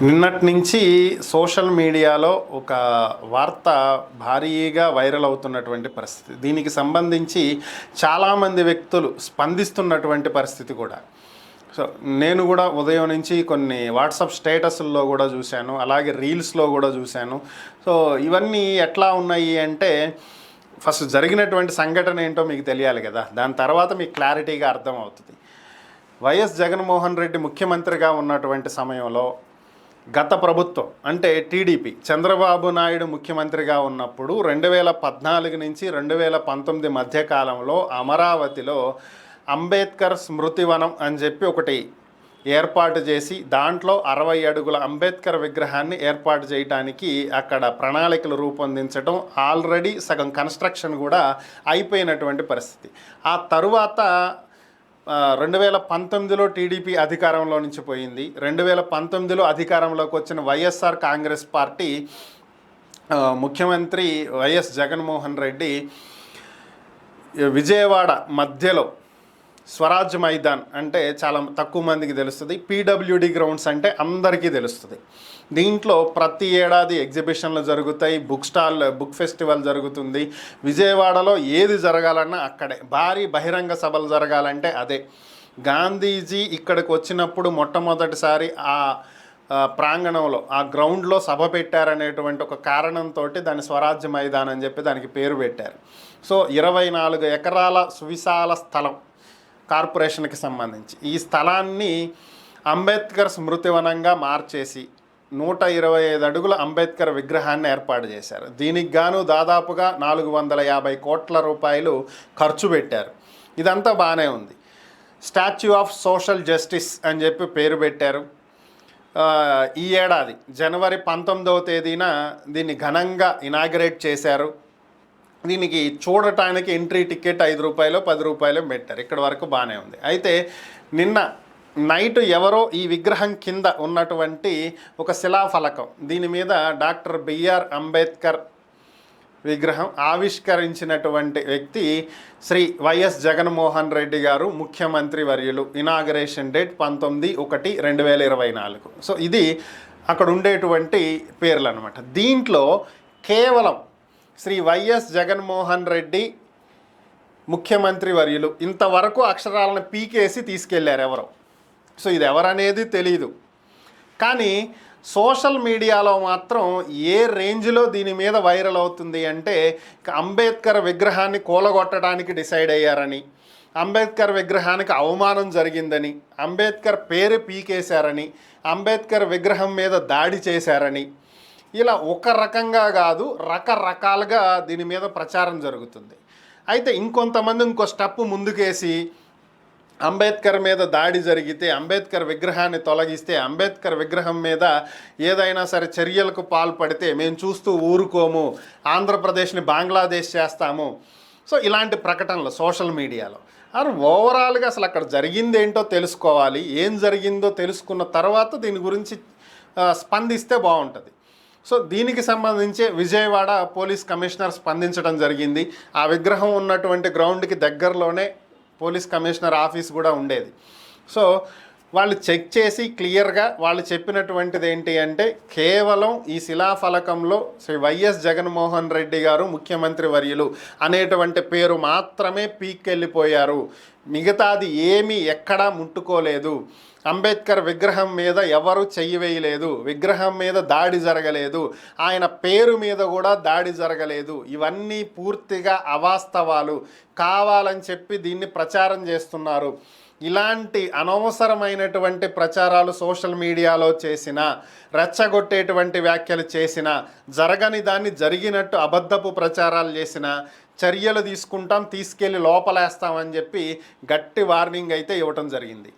నిన్నటి నుంచి సోషల్ మీడియాలో ఒక వార్త భారీగా వైరల్ అవుతున్నటువంటి పరిస్థితి. దీనికి సంబంధించి చాలామంది వ్యక్తులు స్పందిస్తున్నటువంటి పరిస్థితి కూడా. సో నేను కూడా ఉదయం నుంచి కొన్ని వాట్సాప్ స్టేటస్ల్లో కూడా చూశాను, అలాగే రీల్స్లో కూడా చూశాను. సో ఇవన్నీ ఎట్లా ఉన్నాయి అంటే, ఫస్ట్ జరిగినటువంటి సంఘటన ఏంటో మీకు తెలియాలి కదా, దాని తర్వాత మీకు క్లారిటీగా అర్థమవుతుంది. వైఎస్ జగన్మోహన్ రెడ్డి ముఖ్యమంత్రిగా ఉన్నటువంటి సమయంలో గత ప్రభుత్వం అంటే టీడీపీ చంద్రబాబు నాయుడు ముఖ్యమంత్రిగా ఉన్నప్పుడు 2014 నుంచి 2019 మధ్యకాలంలో అమరావతిలో అంబేద్కర్ స్మృతివనం అని చెప్పి ఒకటి ఏర్పాటు చేసి దాంట్లో 60 అడుగుల అంబేద్కర్ విగ్రహాన్ని ఏర్పాటు చేయడానికి అక్కడ ప్రణాళికలు రూపొందించడం, ఆల్రెడీ సగం కన్స్ట్రక్షన్ కూడా అయిపోయినటువంటి పరిస్థితి. ఆ తరువాత 2019లో టీడీపీ అధికారంలో నుంచి పోయింది. 2019లో అధికారంలోకి వచ్చిన వైఎస్ఆర్ కాంగ్రెస్ పార్టీ ముఖ్యమంత్రి వైఎస్ జగన్మోహన్ రెడ్డి విజయవాడ మధ్యలో స్వరాజ్ మైదాన్ అంటే చాలా తక్కువ మందికి తెలుస్తుంది, పీడబ్ల్యూడి గ్రౌండ్స్ అంటే అందరికీ తెలుస్తుంది. దీంట్లో ప్రతి ఏడాది ఎగ్జిబిషన్లు జరుగుతాయి, బుక్ ఫెస్టివల్ జరుగుతుంది. విజయవాడలో ఏది జరగాలన్నా అక్కడే, భారీ బహిరంగ సభలు జరగాలంటే అదే. గాంధీజీ ఇక్కడికి వచ్చినప్పుడు మొట్టమొదటిసారి ఆ ప్రాంగణంలో ఆ గ్రౌండ్లో సభ పెట్టారనేటువంటి ఒక కారణంతో దాన్ని స్వరాజ్య మైదాన్ అని చెప్పి దానికి పేరు పెట్టారు. సో 24 ఎకరాల సువిశాల స్థలం కార్పొరేషన్కి సంబంధించి ఈ స్థలాన్ని అంబేద్కర్ స్మృతివనంగా మార్చేసి 125 అడుగుల అంబేద్కర్ విగ్రహాన్ని ఏర్పాటు చేశారు. దీనికి గాను దాదాపుగా 450 కోట్ల రూపాయలు ఖర్చు పెట్టారు. ఇదంతా బాగానే ఉంది. స్టాచ్యూ ఆఫ్ సోషల్ జస్టిస్ అని చెప్పి పేరు పెట్టారు. ఈ ఏడాది జనవరి 19వ తేదీన దీన్ని ఘనంగా ఇనాగరేట్ చేశారు. దీనికి చూడటానికి ఎంట్రీ టికెట్ 5 రూపాయలు 10 రూపాయలు పెట్టారు. ఇక్కడ వరకు బాగానే ఉంది. అయితే నిన్న నైట్ ఎవరో ఈ విగ్రహం కింద ఉన్నటువంటి ఒక శిలాఫలకం, దీని మీద డాక్టర్ బిఆర్ అంబేద్కర్ విగ్రహం ఆవిష్కరించినటువంటి వ్యక్తి శ్రీ వైఎస్ జగన్మోహన్ రెడ్డి గారు, ముఖ్యమంత్రి వర్యులు. Inauguration date 19/1/2024. సో ఇది అక్కడ ఉండేటువంటి పేర్లు అనమాట. దీంట్లో కేవలం శ్రీ వైఎస్ జగన్మోహన్ రెడ్డి ముఖ్యమంత్రి వర్యులు ఇంతవరకు అక్షరాలను పీకేసి తీసుకెళ్లారు ఎవరో. సో ఇది ఎవరనేది తెలీదు. కానీ సోషల్ మీడియాలో మాత్రం ఏ రేంజ్లో దీని మీద వైరల్ అవుతుంది అంటే, అంబేద్కర్ విగ్రహాన్ని కూలగొట్టడానికి డిసైడ్ అయ్యారని, అంబేద్కర్ విగ్రహానికి అవమానం జరిగిందని, అంబేద్కర్ పేరు పీకేశారని, అంబేద్కర్ విగ్రహం మీద దాడి చేశారని, ఇలా ఒక రకంగా కాదు రకరకాలుగా దీని మీద ప్రచారం జరుగుతుంది. అయితే ఇంకొంతమంది ఇంకో స్టెప్ ముందుకేసి, అంబేద్కర్ మీద దాడి జరిగితే, అంబేద్కర్ విగ్రహాన్ని తొలగిస్తే, అంబేద్కర్ విగ్రహం మీద ఏదైనా సరే చర్యలకు పాల్పడితే మేము చూస్తూ ఊరుకోము, ఆంధ్రప్రదేశ్ని బంగ్లాదేశ్ చేస్తాము. సో ఇలాంటి ప్రకటనలు సోషల్ మీడియాలో. ఓవరాల్గా అసలు అక్కడ జరిగింది ఏంటో తెలుసుకోవాలి. ఏం జరిగిందో తెలుసుకున్న తర్వాత దీని గురించి స్పందిస్తే బాగుంటుంది. సో దీనికి సంబంధించి విజయవాడ పోలీస్ కమిషనర్ స్పందించడం జరిగింది. ఆ విగ్రహం ఉన్నటువంటి గ్రౌండ్కి దగ్గరలోనే పోలీస్ కమిషనర్ ఆఫీస్ కూడా ఉండేది. సో వాళ్ళు చెక్ చేసి క్లియర్గా వాళ్ళు చెప్పినటువంటిది ఏంటి అంటే, కేవలం ఈ శిలాఫలకంలో శ్రీ వైఎస్ జగన్మోహన్ రెడ్డి గారు ముఖ్యమంత్రి వర్యులు అనేటువంటి పేరు మాత్రమే పీక్కెళ్ళిపోయారు. మిగతాది ఏమీ ఎక్కడా ముట్టుకోలేదు. అంబేద్కర్ విగ్రహం మీద ఎవరు చెయ్యి వేయలేదు, విగ్రహం మీద దాడి జరగలేదు, ఆయన పేరు మీద కూడా దాడి జరగలేదు. ఇవన్నీ పూర్తిగా అవాస్తవాలు, కావాలని చెప్పి దీన్ని ప్రచారం చేస్తున్నారు. ఇలాంటి అనవసరమైనటువంటి ప్రచారాలు సోషల్ మీడియాలో చేసిన, రెచ్చగొట్టేటువంటి వ్యాఖ్యలు చేసిన, జరగని దాన్ని జరిగినట్టు అబద్ధపు ప్రచారాలు చేసిన చర్యలు తీసుకుంటాం, తీసుకెళ్ళి లోపలేస్తామని చెప్పి గట్టి వార్నింగ్ అయితే ఇవ్వటం జరిగింది.